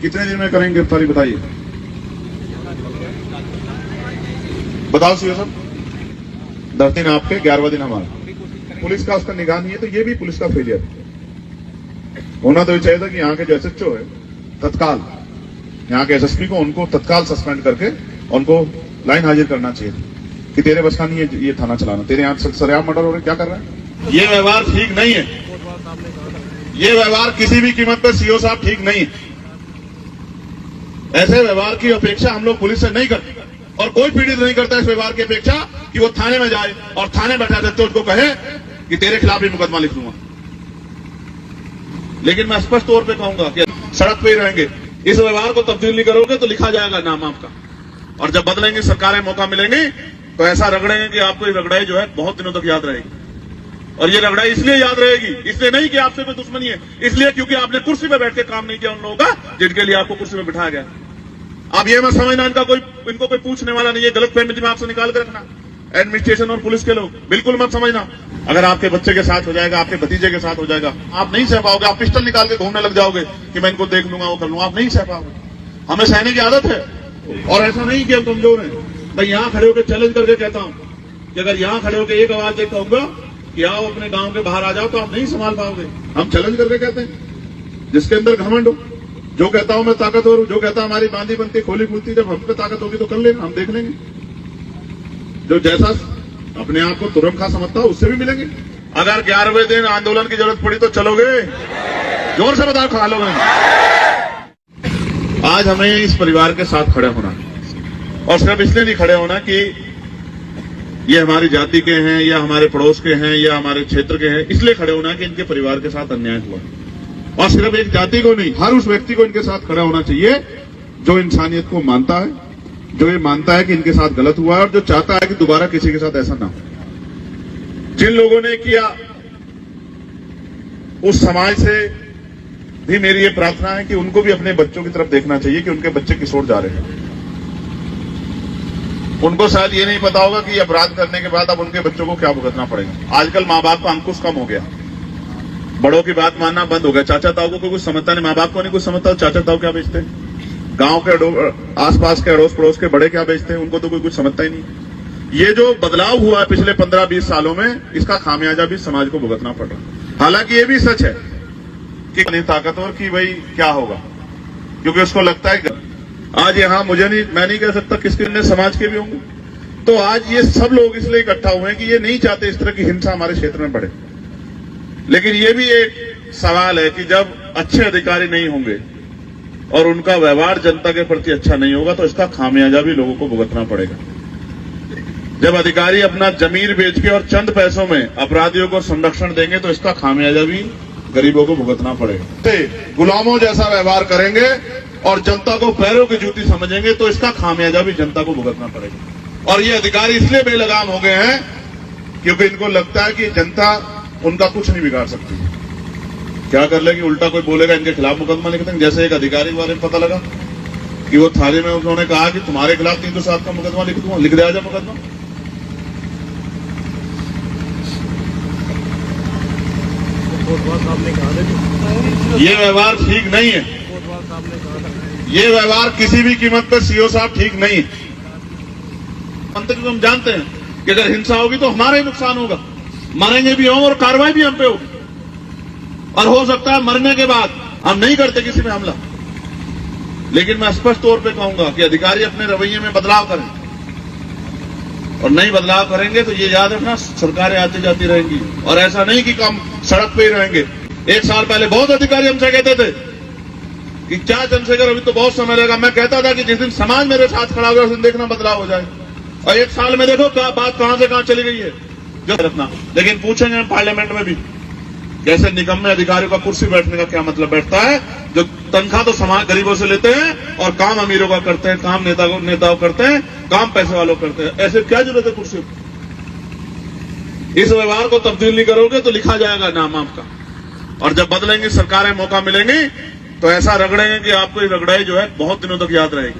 कितने दिन में करेंगे गिरफ्तारी बताइए, बताओ सीओ साहब। 10 दिन आपके, 11वां दिन हमारा। पुलिस का उसका निगाह नहीं है, तो ये भी पुलिस का फेलियर होना तो चाहिए था कि यहाँ के जो एसएचओ है तत्काल, यहाँ के एसएसपी को उनको तत्काल सस्पेंड करके उनको लाइन हाजिर करना चाहिए कि तेरे बस का नहीं है ये थाना चलाना, तेरे यहाँ सरेआम मर्डर हो रहे, क्या कर रहा है? ये व्यवहार ठीक नहीं है, ये व्यवहार किसी भी कीमत पर सीओ साहब ठीक नहीं है। ऐसे व्यवहार की अपेक्षा हम लोग पुलिस से नहीं करते और कोई पीड़ित नहीं करता इस व्यवहार की अपेक्षा कि वो थाने में जाए और थाने बैठा सत्य उसको कहे कि तेरे खिलाफ भी मुकदमा लिख दूंगा। लेकिन मैं स्पष्ट तौर पे कहूंगा कि सड़क पे ही रहेंगे, इस व्यवहार को तब्दील नहीं करोगे तो लिखा जाएगा नाम आपका। और जब बदलेंगे सरकारें मौका मिलेंगे तो ऐसा रगड़ेंगे कि आपको ये रगड़ाई जो है बहुत दिनों तक याद रहेगी। और ये रगड़ाई इसलिए याद रहेगी, इसलिए नहीं कि आपसे कोई दुश्मनी है, इसलिए क्योंकि आपने कुर्सी पे बैठ के काम नहीं किया उन लोगों का जिनके लिए आपको कुर्सी पे बिठाया गया। आप ये मत समझना इनको कोई पूछने वाला नहीं है, गलत फहमी दिमाग से निकाल कर रखना। एडमिनिस्ट्रेशन और पुलिस के लोग बिल्कुल मत समझना। अगर आपके बच्चे के साथ हो जाएगा, आपके भतीजे के साथ हो जाएगा, आप नहीं सह पाओगे। आप पिस्टल निकाल के घूमने लग जाओगे कि मैं इनको देख लूंगा, वो कर लूंगा, आप नहीं सह पाओगे। हमें सहने की आदत है और ऐसा नहीं कि हम कमजोर हैं। मैं यहां खड़े होकर चैलेंज करके कहता हूं कि अगर यहां खड़े होकर एक आवाज देता कहूंगा कि आओ अपने गांव के बाहर आ जाओ, तो आप नहीं संभाल पाओगे। हम चैलेंज करके कहते हैं, जिसके अंदर घमंड हो, जो कहता हूं मैं ताकतवर हूं, जो कहता हमारी बांधी बनती खोली खुलती, जब हम पे ताकत होगी तो कर लेना, हम देख लेंगे। जो जैसा अपने आप को तुरंत खा समझता हो उससे भी मिलेंगे। अगर 11वें दिन आंदोलन की जरूरत पड़ी तो चलोगे, जोर से बताओ खा लोगे। आज हमें इस परिवार के साथ खड़े होना, और सिर्फ इसलिए नहीं खड़े होना कि ये हमारी जाति के हैं या हमारे पड़ोस के हैं या हमारे क्षेत्र के हैं, इसलिए खड़े होना कि इनके परिवार के साथ अन्याय हुआ। और सिर्फ एक जाति को नहीं, हर उस व्यक्ति को इनके साथ खड़ा होना चाहिए जो इंसानियत को मानता है, जो ये मानता है कि इनके साथ गलत हुआ है और जो चाहता है कि दोबारा किसी के साथ ऐसा ना हो। जिन लोगों ने किया उस समाज से भी मेरी ये प्रार्थना है कि उनको भी अपने बच्चों की तरफ देखना चाहिए कि उनके बच्चे किस ओर जा रहे हैं। उनको शायद ये नहीं पता होगा कि अपराध करने के बाद अब उनके बच्चों को क्या भुगतना पड़ेगा। आजकल माँ बाप का अंकुश कम हो गया, बड़ों की बात मानना बंद हो गया। चाचा ताऊ को कुछ समझता नहीं, माँ बाप को नहीं कुछ समझता, चाचा ताऊ क्या बेचते हैं, गांव के आसपास के अड़ोस पड़ोस के बड़े क्या बेचते हैं, उनको तो कोई कुछ समझता ही नहीं। ये जो बदलाव हुआ है पिछले 15-20 सालों में, इसका खामियाजा भी समाज को भुगतना पड़ रहा है। हालांकि ये भी सच है कि नहीं ताकतवर की भाई क्या होगा, क्योंकि उसको लगता है कि आज यहाँ मैं नहीं कह सकता किसके ने समाज के भी होंगे। तो आज ये सब लोग इसलिए इकट्ठा हुए हैं कि ये नहीं चाहते इस तरह की हिंसा हमारे क्षेत्र में बढ़े। लेकिन ये भी एक सवाल है कि जब अच्छे अधिकारी नहीं होंगे और उनका व्यवहार जनता के प्रति अच्छा नहीं होगा तो इसका खामियाजा भी लोगों को भुगतना पड़ेगा। जब अधिकारी अपना जमीर बेच के और चंद पैसों में अपराधियों को संरक्षण देंगे तो इसका खामियाजा भी गरीबों को भुगतना पड़ेगा। गुलामों जैसा व्यवहार करेंगे और जनता को पैरों की जूती समझेंगे तो इसका खामियाजा भी जनता को भुगतना पड़ेगा। और ये अधिकारी इसलिए बेलगाम हो गए हैं क्योंकि इनको लगता है कि जनता उनका कुछ नहीं बिगाड़ सकती। क्या कर लेगी, उल्टा कोई बोलेगा इनके खिलाफ मुकदमा लिख देंगे। जैसे एक अधिकारी के बारे में पता लगा कि वो थाने में उन्होंने कहा कि तुम्हारे खिलाफ 307 का मुकदमा लिख दूंगा, लिख दिया जाए मुकदमा। ये व्यवहार ठीक नहीं है, ये व्यवहार किसी भी कीमत पर सीओ साहब ठीक नहीं है। मंत्री को हम जानते हैं कि अगर हिंसा होगी तो हमारा ही नुकसान होगा, मरेंगे भी होंगे और कार्रवाई भी हम पे होगी। और हो सकता है मरने के बाद हम नहीं करते किसी पे हमला। लेकिन मैं स्पष्ट तौर पे कहूंगा कि अधिकारी अपने रवैये में बदलाव करें, और नहीं बदलाव करेंगे तो ये याद रखना सरकारें आती जाती रहेंगी। और ऐसा नहीं कि हम सड़क पे ही रहेंगे। 1 साल पहले बहुत अधिकारी हमसे कहते थे कि क्या चंद्रशेखर अभी तो बहुत समय लगेगा। मैं कहता था कि जिस दिन समाज मेरे साथ खड़ा होगा उस दिन देखना बदलाव हो जाए। और 1 साल में देखो क्या बात कहां से कहां चली गई है जो रखना। लेकिन पूछेंगे पार्लियामेंट में भी कैसे निकम्मे अधिकारियों का कुर्सी बैठने का क्या मतलब बैठता है, जो तनख्वाह तो समाज गरीबों से लेते हैं और काम अमीरों का करते हैं, काम नेताओं करते हैं, काम पैसे वालों करते हैं। ऐसे क्या जरूरत है कुर्सी पर? इस व्यवहार को तब्दील नहीं करोगे तो लिखा जाएगा नाम आपका। और जब बदलेंगे सरकारें मौका मिलेंगी तो ऐसा रगड़ेंगे कि आपको ये रगड़ाई जो है बहुत दिनों तक याद रहेगी।